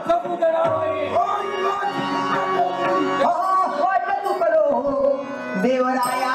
जगू देणार नाही. वाट तू करो देवराया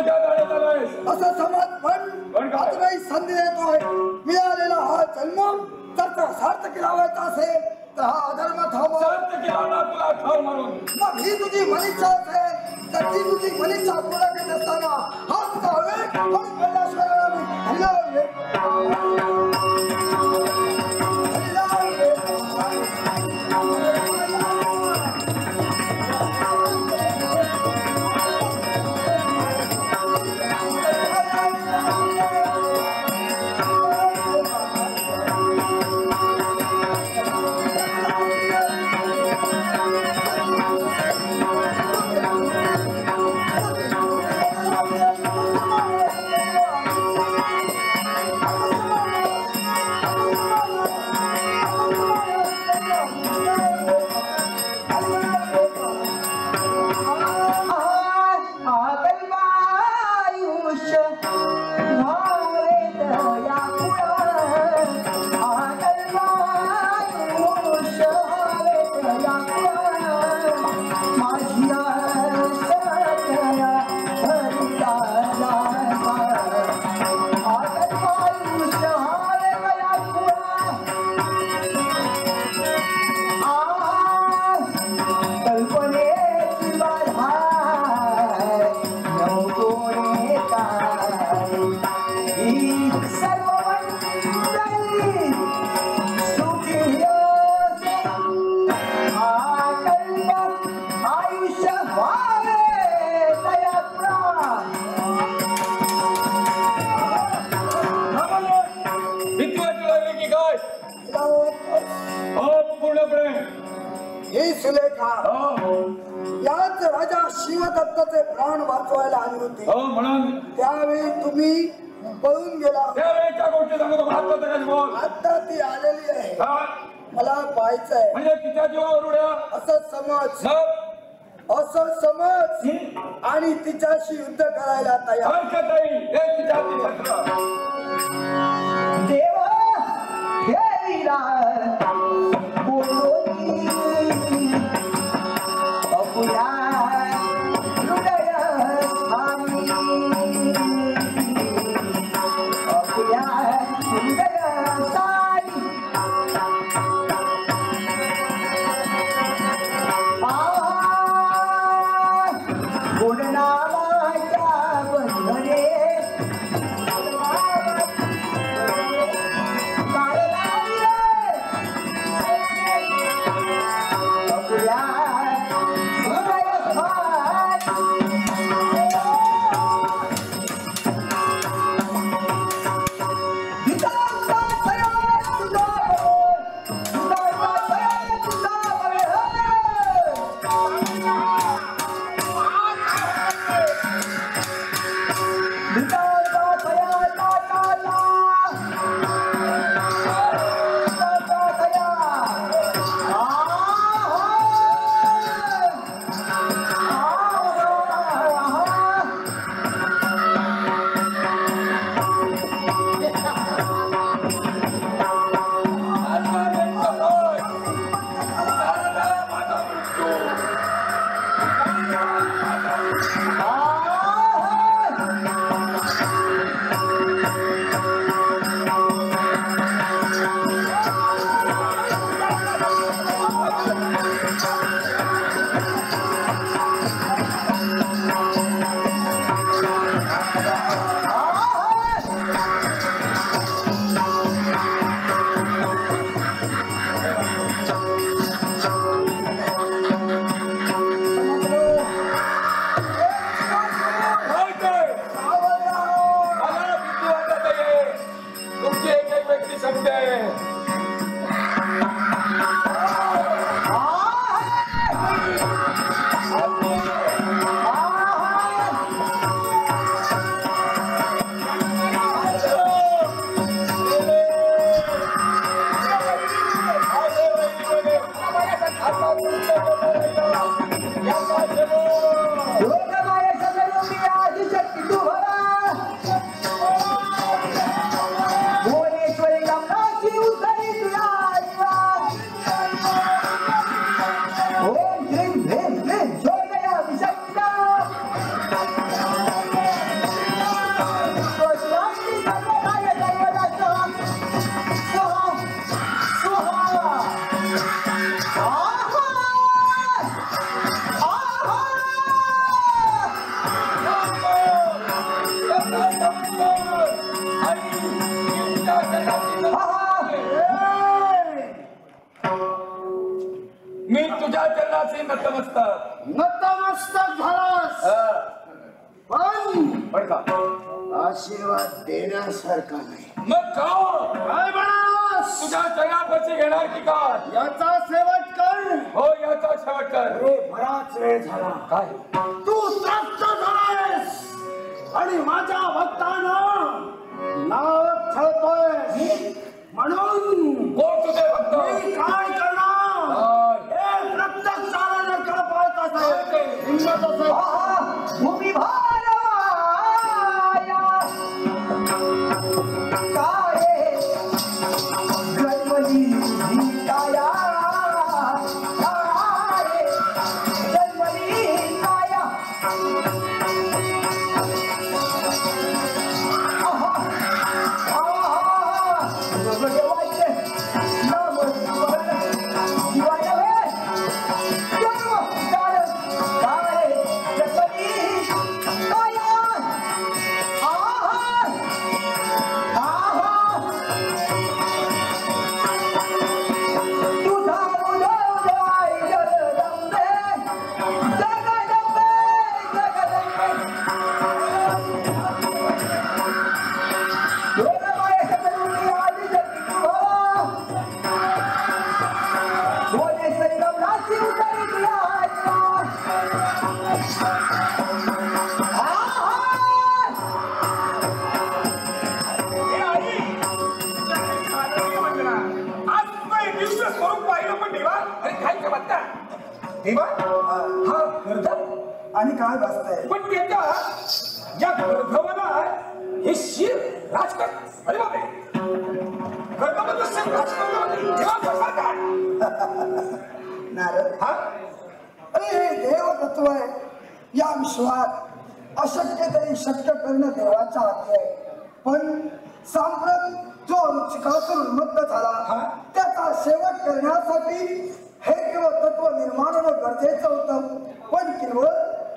असं समज पण काही संधी देतोय. मिळालेला हा जन्म जर सार्थकी लावायचा असेल तर हा अधर्म मग ही तुझी मनीषा असेल तर ती तुझी मनीषा पूर्ण करत असताना हा तुझा वेळ म्हणून कैलासवाराला याच राजा शिवदत्ताचे प्राण वाचवायला आली होती. म्हणून त्यावेळी तुम्ही पळून गेला. त्यावेळेच्या गोष्टी सांगतो. आता ती आलेली आहे. मला पाहायचंय म्हणजे तिच्या जीवावर उड्या असं समज आणि तिच्याशी युद्ध करायला तयार. देवा हे वीरा योगमाया सगळी आदिशक्ती तू भरा भुवनेश्वरी गमनाची उतरी तुला ओम ह्रीं ह्रीं ह्रीं योगया विशक्ता स्वस्ति सर्वदाय सर्वदा स्वाहा स्वाहा मी तुझ्या चरणाचे नतमस्तक नतमस्तक झालास पण का आशीर्वाद देण्यासारखा नाही. मग का काय म्हणास? तुझ्या चरणापाशी घेणार की काय याचा शेवट कर. हो याचा शेवट कर अरे बराच वेळ झाला काय तू त्रस्त झालायस आणि माझ्या भक्तांना नाव ठेवतोय म्हणून कोण तुझे भक्त मी काय करणार हे प्रत्येक साराने कळपायचं असेल हिंमत असेल भूमी भारवाया काये गणपती काया काये गणपती काया देवा हा गर्दभ आणि काय बसतंय पण त्याच्या या गर्दभाला हे शिर राजकट अरे बापरे गर्दभाचं शिर राजकट देवा कसा काय नारद हा अरे हे देव तत्व आहे या विश्वात अशक्य तरी शक्य करणं देवाच्या हाती आहे. पण सांप्रत जो रुचिकासूर उन्मत्त झाला त्याचा शेवट करण्यासाठी हे केवळ तत्व निर्माण होणं गरजेचं होतं. पण केवळ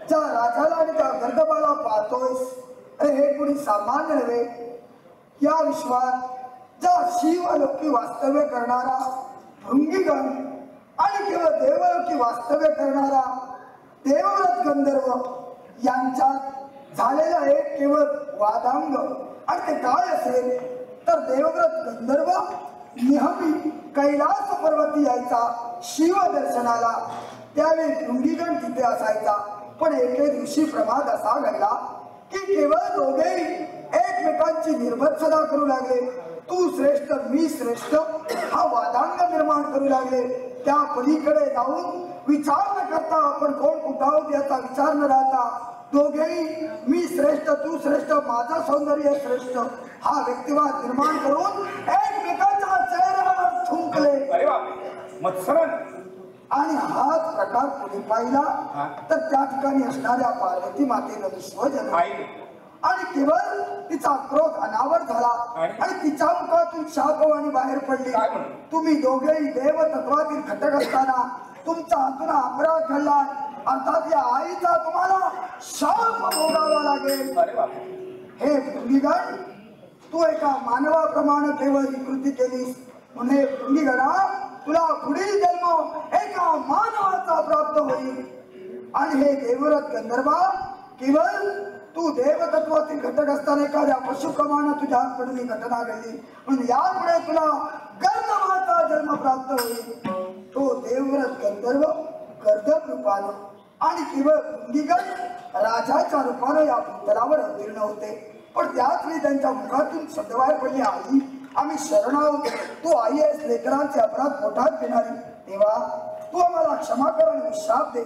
ज्या राजाला आणि त्या गर्दभाला पाहतोयस अरे हे कुणी सामान्य नव्हे. या विश्वात ज्या शिवलोकी वास्तव्य करणारा भृंगीगण आणि केवळ देवलोकी वास्तव्य करणारा देवव्रत गंधर्व यांच्यात झालेला एक केवळ वादांग आणि ते काय असेल तर देवव्रत गंधर्व नेहमी कैलास पर्वती यायचा शिव दर्शनाला. त्यावेळी भृंगीगण तिथे असायचा. पण एके दिवशी प्रमाद असा घडला की केवळ दोघेही एकमेकांची निर्भत्सना करू लागले. तू श्रेष्ठ मी श्रेष्ठ हा वादांग निर्माण करू लागले. त्या पलीकडे जाऊन विचार न करता आपण कोण कुठं आहोत याचा विचार न राहता दोघेही मी श्रेष्ठ तू श्रेष्ठ माझं सौंदर्य श्रेष्ठ हा व्यक्तिवाद निर्माण करून एकमेकांच्या चेहऱ्यावर थुंकले. अरे बापरे मत्सरण आणि हाच प्रकार पुढे पाहिला तर त्या ठिकाणी असणाऱ्या पार्वती मातेनं विश्वजन आणि केवळ तिचा क्रोध अनावर झाला आणि तिच्या मुखातून शापवाणी बाहेर पडली. तुम्ही दोघेही देव तत्वातील घटक असताना तुमचा हातून अपराध घडला अर्थात या आईचा तुम्हाला शाप भोगावा लागेल. अरे बापरे हे भृंगीगण तू एका मानवाप्रमाणे केवळ ही कृती केलीस म्हणून हे भृंगीगणा तुला पुढील जन्म एका मानवाचा प्राप्त होईल. आणि हे देवव्रत गंधर्वा केवळ तू देवतत्वातील घटक असताना एखाद्या पशुप्रमाणे तुझ्या हात पडून ही घटना घडली म्हणून यापुढे तुला गर्दभाचा जन्म प्राप्त होईल. तो देवव्रत गंधर्व गर्दभ रूपानं आणि केवळ भृंगीगण राजाच्या रूपानं या भूतलावर अवतीर्ण होते. पण त्याच वेळी त्यांच्या मुखातून शब्दबाहेर पडली आई आम्ही शरण आहोत. तू आई आहेस लेकरांचे अपराध पोटात घेणारी. तेव्हा तू आम्हाला क्षमा कर आणि शाप दे.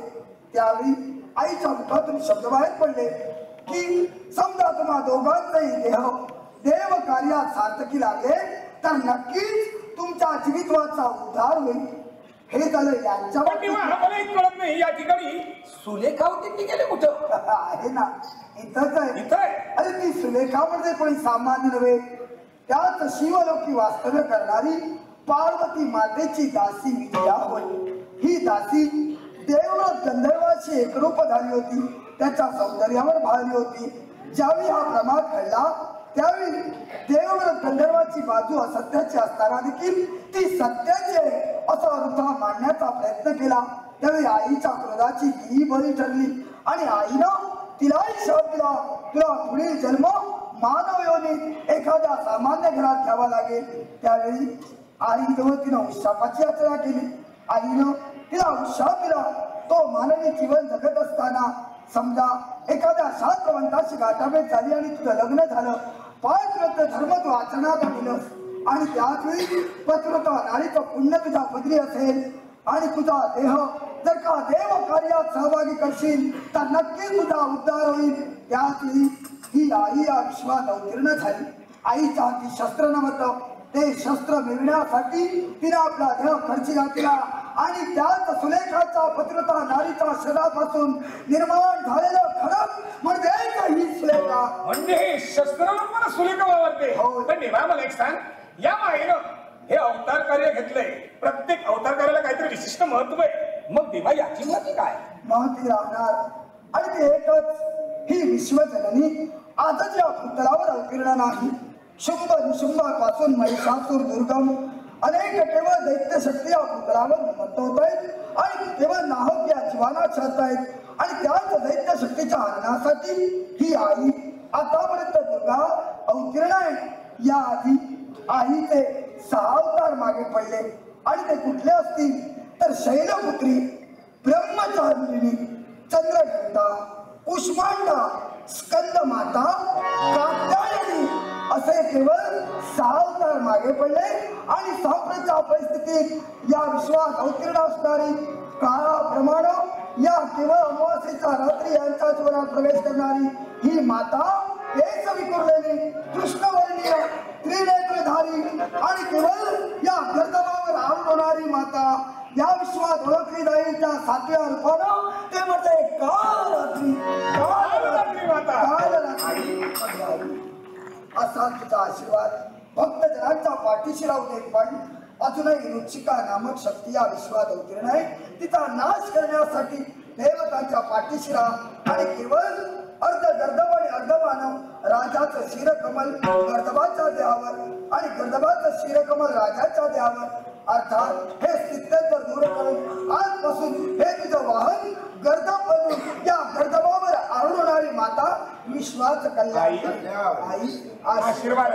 त्यावेळी आईच्या मुखातून शब्द बाहेर पडले की समजा तुम्हा दोघांचाही देव कार्यात सार्थकी लागेल तर नक्कीच तुमच्या जीवितवाचा उद्धार होईल. हे झालं यांच्या पण तेव्हा आम्हालाही कळत नाही या ठिकाणी सुलेखा होती ती गेले कुठं? आहे ना इथंच आहे. इथं आहे. अरे ती सुलेखा म्हणजे कोणी सामान्य नव्हे, त्याच शिवलोकी वास्तव्य करणारी पार्वती मातेची दासी विजया होय. ही दासी देवव्रत गंधर्वाची एकरूप झाली होती, त्याच्या सौंदर्यावर भाळली होती. ज्यावेळी हा प्रमाद घडला त्यावेळी देवव्रत गंधर्वाची बाजू असत्याची असताना देखील ती सत्याची आहे असा अर्थ मांडण्याचा प्रयत्न केला. त्यावेळी आईच्या क्रोधाची ती बळी ठरली आणि आईनं तिलाही शाप दिला, तुला पुढील जन्म मानव योनीत एखाद्या सामान्य घरात घ्यावा लागेल. त्यावेळी आईजवळ तिनं शापाची याचना केली. आईनं तिला शाप दिला. तो मानवी जीवन जगत असताना समजा एखाद्या शास्त्रवंताशी गाठाभेट झाली आणि तुझं लग्न झालं, पायव्रत धर्म तू आचरणात आणलंस आणि त्याच वेळी पतिव्रता नारीचं पुण्य तुझ्या पदरी असेल आणि तुझा देह जर का देव कार्यात सहभागी करशील तर नक्कीच तुझा उद्धार होईल. त्याच वेळी ही आई या विश्वात अवतीर्ण झाली. आईच्या हाती शस्त्र नव्हतं, ते शस्त्र मिळवण्यासाठी तिने आपला देह खर्ची घातला आणि त्याच सुलेखाच्या पतिव्रता नारीच्या शरीरापासून निर्माण झालेलं खडक म्हणजे ही सुलेखा. म्हणजे हे शस्त्रावर मला सुलेखा वावरते. हो. पण देवा मला एक सांग, या माईनं हे अवतार कार्य घेतलंय, प्रत्येक अवतार कार्याला काहीतरी विशिष्ट महत्व आहे. मग देवा याची महती काय? महती राहणार आणि ते एकच, ही विश्वजननी आजच या भूतलावर अवतीर्ण नाही. शुंभ निशुंभापासून महिषासूर दुर्गम अनेक केवळ दैत्य शक्ती या भूतलावर उन्मत्त होत आहेत आणि केवळ नाहक या जीवाना छळत आहेत आणि त्याच दैत्य शक्तीच्या हरणासाठी ही आई आतापर्यंत दुर्गा अवतीर्ण आहे. या आधी आईचे 6 अवतार मागे पडले आणि ते कुठले असतील तर शैलपुत्री, ब्रह्मचारिणी, चंद्रघंटा, कुष्मांडा, स्कंदमाता, कात्यायनी असे केवळ 6 अवतार मागे पडले आणि सांप्रतच्या परिस्थितीत या विश्वात अवतीर्ण असणारी काळाप्रमाणे या केवळ अमावास्येच्या रात्री यांच्या जीवनात प्रवेश करणारी ही माता केस विखुरलेली, कृष्णवर्णीय, त्रिनेत्रधारी आणि केवळ या गर्दमावर आरूढ होणारी माता या विश्वात ओळखली जाईल त्या 7व्या रूपानं, ते म्हणजे कालरात्री. कालरात्री माता. कालरात्री असा तुझा आशीर्वाद भक्तजनांच्या पाठीशी राहू दे. पण अजूनही रुचिका नामक शक्ती या विश्वात अवतीर्ण आहे. तिचा नाश करण्यासाठी देवतांच्या पाठीशी राहा आणि केवळ अर्ध गर्दभ आणि अर्धमानव राजाचं शिरकमल गर्दभाच्या देहावर आणि गर्दभाचं शिरकमल राजाच्या देहावर, अर्थात हे स्थित्यंतर दूर करून आजपासून हे तुझं वाहन गर्दभ बनून या गर्दभावर आरूढणारी माता विश्वाचं कल्याण. आई आशीर्वाद.